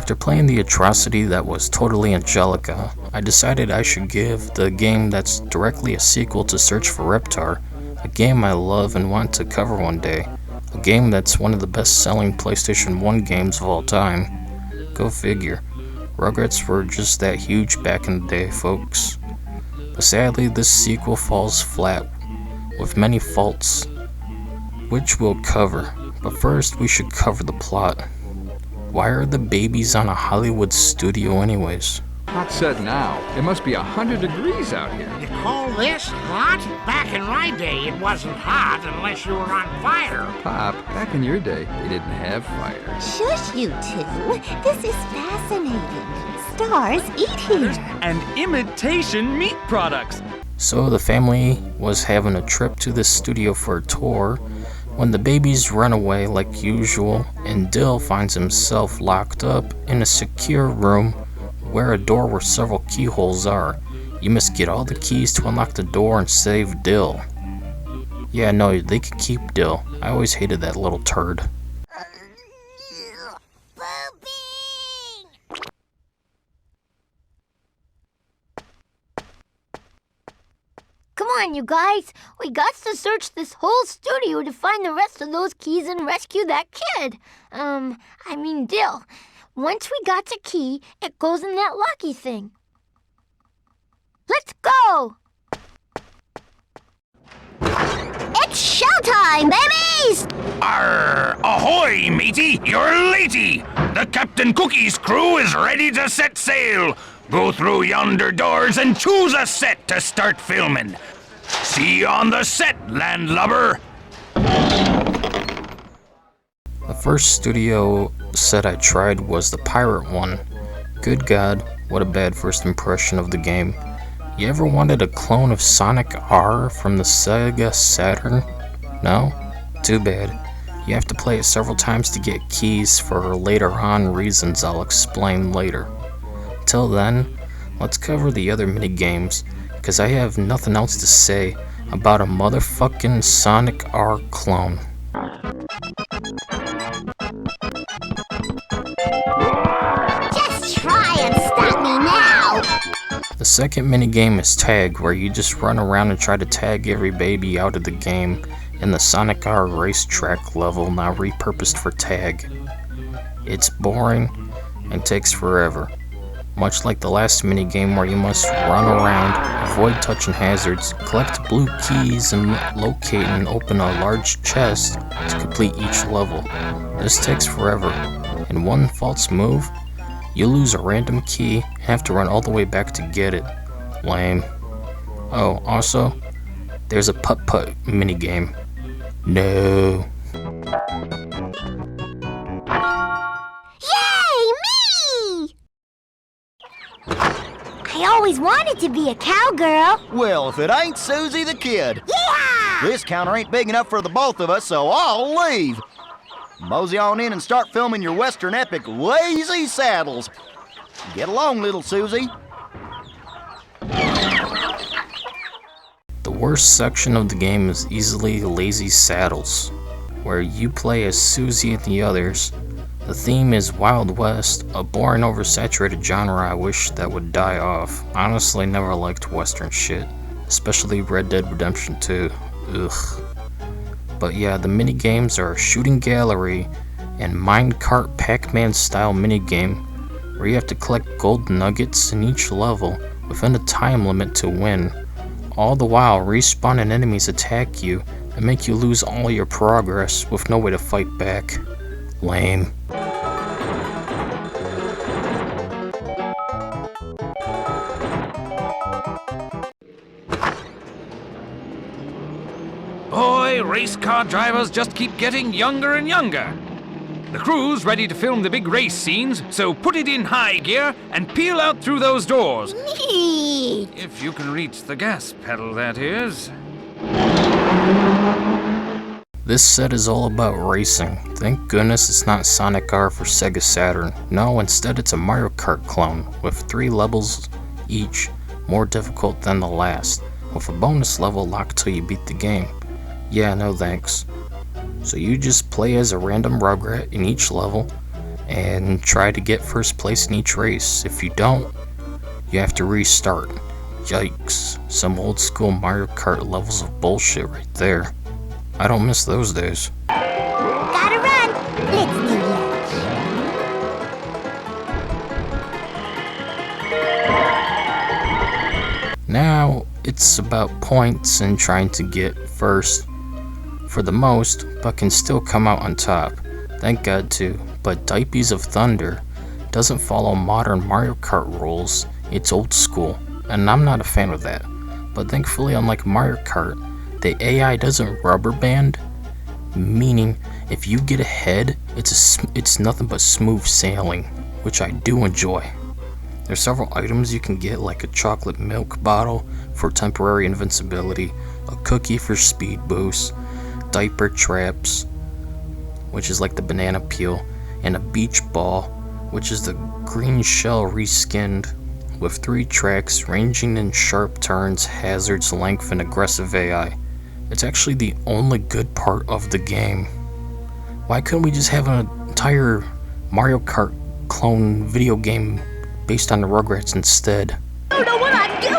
After playing the atrocity that was totally Angelica, I decided I should give the game that's directly a sequel to Search for Reptar, a game I love and want to cover one day, a game that's one of the best-selling PlayStation 1 games of all time. Go figure. Rugrats were just that huge back in the day, folks. But sadly, this sequel falls flat, with many faults, which we'll cover. But first, we should cover the plot. Why are the babies on a Hollywood studio anyways? Hot set now. It must be 100 degrees out here. You call this hot? Back in my day, it wasn't hot unless you were on fire. Pop, back in your day, they didn't have fire. Shush, you two. This is fascinating. Stars eat here. And imitation meat products. So the family was having a trip to the studio for a tour when the babies run away like usual, and Dill finds himself locked up in a secure room where a door where several keyholes are. You must get all the keys to unlock the door and save Dill. Yeah, no, they could keep Dill. I always hated that little turd. Come on, you guys. We got to search this whole studio to find the rest of those keys and rescue that kid. Dill. Once we got a key, it goes in that locky thing. Let's go! It's showtime, babies! Arr! Ahoy, matey! You're latey! The Captain Cookie's crew is ready to set sail! Go through yonder doors and choose a set to start filming. See you on the set, landlubber! The first studio set I tried was the pirate one. Good God, what a bad first impression of the game. You ever wanted a clone of Sonic R from the Sega Saturn? No? Too bad. You have to play it several times to get keys for later on reasons I'll explain later. Till then, let's cover the other minigames, cause I have nothing else to say about a motherfucking Sonic R clone. Just try and stop me now! The second minigame is Tag, where you just run around and try to tag every baby out of the game in the Sonic R racetrack level now repurposed for Tag. It's boring and takes forever. Much like the last minigame where you must run around, avoid touching hazards, collect blue keys, and locate and open a large chest to complete each level. This takes forever, and one false move, you lose a random key and have to run all the way back to get it. Lame. Oh, also, there's a putt-putt minigame. No. I always wanted to be a cowgirl. Well, if it ain't Susie the Kid. Yeah! This counter ain't big enough for the both of us, so I'll leave. Mosey on in and start filming your Western epic, Lazy Saddles. Get along, little Susie. The worst section of the game is easily Lazy Saddles, where you play as Susie and the others. The theme is Wild West, a boring oversaturated genre I wish that would die off. Honestly, never liked Western shit, especially Red Dead Redemption 2. Ugh. But yeah, the minigames are a shooting gallery and minecart Pac-Man style minigame where you have to collect gold nuggets in each level within a time limit to win. All the while, respawning enemies attack you and make you lose all your progress with no way to fight back. Lame. Boy, race car drivers just keep getting younger and younger. The crew's ready to film the big race scenes, so put it in high gear and peel out through those doors. Neat! If you can reach the gas pedal, that is. This set is all about racing. Thank goodness it's not Sonic R for Sega Saturn. No, instead it's a Mario Kart clone, with 3 levels each, more difficult than the last, with a bonus level locked till you beat the game. Yeah, no thanks. So you just play as a random Rugrat in each level, and try to get first place in each race. If you don't, you have to restart. Yikes, some old school Mario Kart levels of bullshit right there. I don't miss those days. Gotta run. Let's do lunch. Now, it's about points and trying to get first for the most, but can still come out on top. Thank God too. But Demise of Thunder doesn't follow modern Mario Kart rules. It's old school, and I'm not a fan of that. But thankfully, unlike Mario Kart, the AI doesn't rubber band, meaning if you get ahead, it's nothing but smooth sailing, which I do enjoy. There's several items you can get, like a chocolate milk bottle for temporary invincibility, a cookie for speed boost, diaper traps, which is like the banana peel, and a beach ball, which is the green shell reskinned, with 3 tracks ranging in sharp turns, hazards, length, and aggressive AI. It's actually the only good part of the game. Why couldn't we just have an entire Mario Kart clone video game based on the Rugrats instead? I don't know what I'm doing!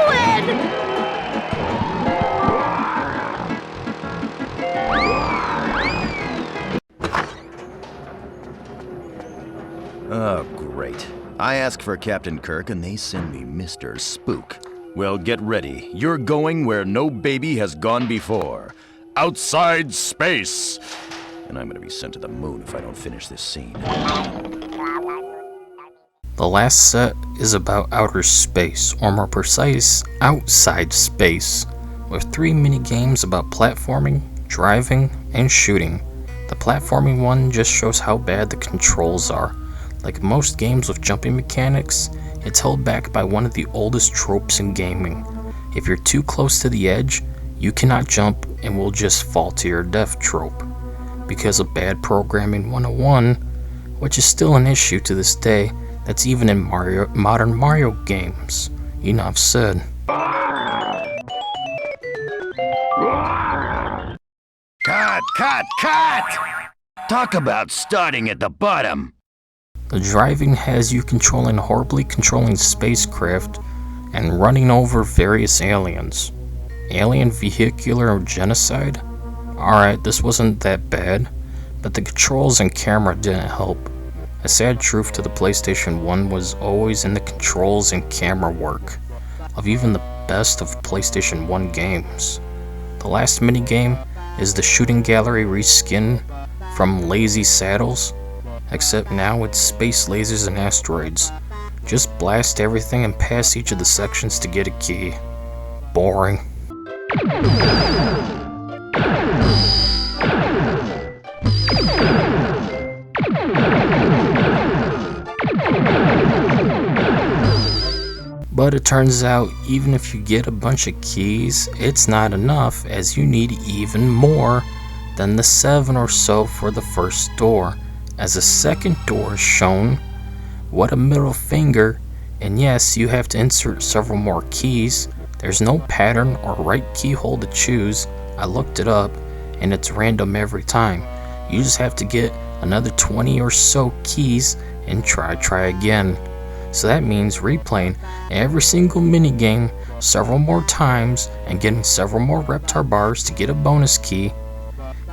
Oh, great. I ask for Captain Kirk and they send me Mr. Spook. Well, get ready. You're going where no baby has gone before. Outside space! And I'm gonna be sent to the moon if I don't finish this scene. The last set is about outer space, or more precise, outside space, with 3 mini games about platforming, driving, and shooting. The platforming one just shows how bad the controls are. Like most games with jumping mechanics, it's held back by one of the oldest tropes in gaming. If you're too close to the edge, you cannot jump and will just fall to your death trope. Because of bad programming 101, which is still an issue to this day, that's even in modern Mario games. Enough said. Cut! Talk about starting at the bottom. The driving has you controlling a horribly controlling spacecraft and running over various aliens. Alien vehicular genocide? Alright, this wasn't that bad, but the controls and camera didn't help. A sad truth to the PlayStation 1 was always in the controls and camera work of even the best of PlayStation 1 games. The last minigame is the shooting gallery reskin from Lazy Saddles, except now it's space lasers and asteroids. Just blast everything and pass each of the sections to get a key. Boring. But it turns out, even if you get a bunch of keys, it's not enough, as you need even more than the 7 or so for the first door. As a second door is shown, what a middle finger, and yes, you have to insert several more keys. There's no pattern or right keyhole to choose. I looked it up, and it's random every time. You just have to get another 20 or so keys and try again. So that means replaying every single minigame several more times and getting several more Reptar bars to get a bonus key.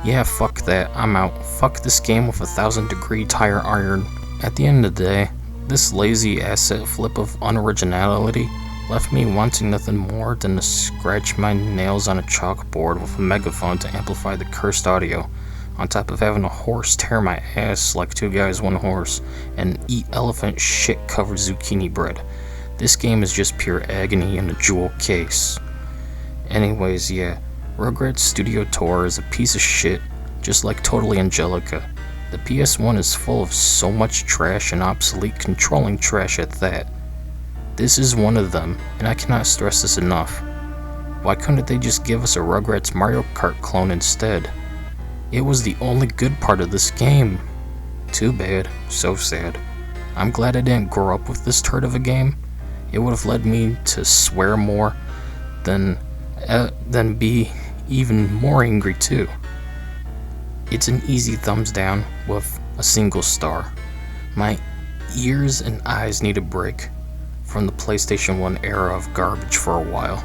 Yeah, fuck that, I'm out. Fuck this game with 1,000-degree tire iron. At the end of the day, this lazy asset flip of unoriginality left me wanting nothing more than to scratch my nails on a chalkboard with a megaphone to amplify the cursed audio, on top of having a horse tear my ass like 2 guys 1 horse and eat elephant shit covered zucchini bread. This game is just pure agony in a jewel case. Anyways, yeah, Rugrats Studio Tour is a piece of shit, just like Totally Angelica. The PS1 is full of so much trash and obsolete controlling trash at that. This is one of them, and I cannot stress this enough. Why couldn't they just give us a Rugrats Mario Kart clone instead? It was the only good part of this game. Too bad. So sad. I'm glad I didn't grow up with this turd of a game. It would have led me to swear more than be even more angry too. It's an easy thumbs down with a single star. My ears and eyes need a break from the PlayStation 1 era of garbage for a while.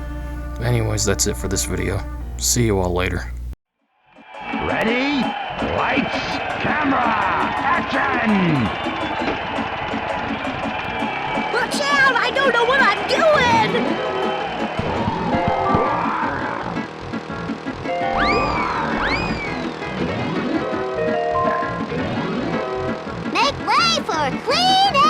Anyways, that's it for this video. See you all later. Ready? Lights, camera, action! Watch out! I don't know what I'm doing! Make way for clean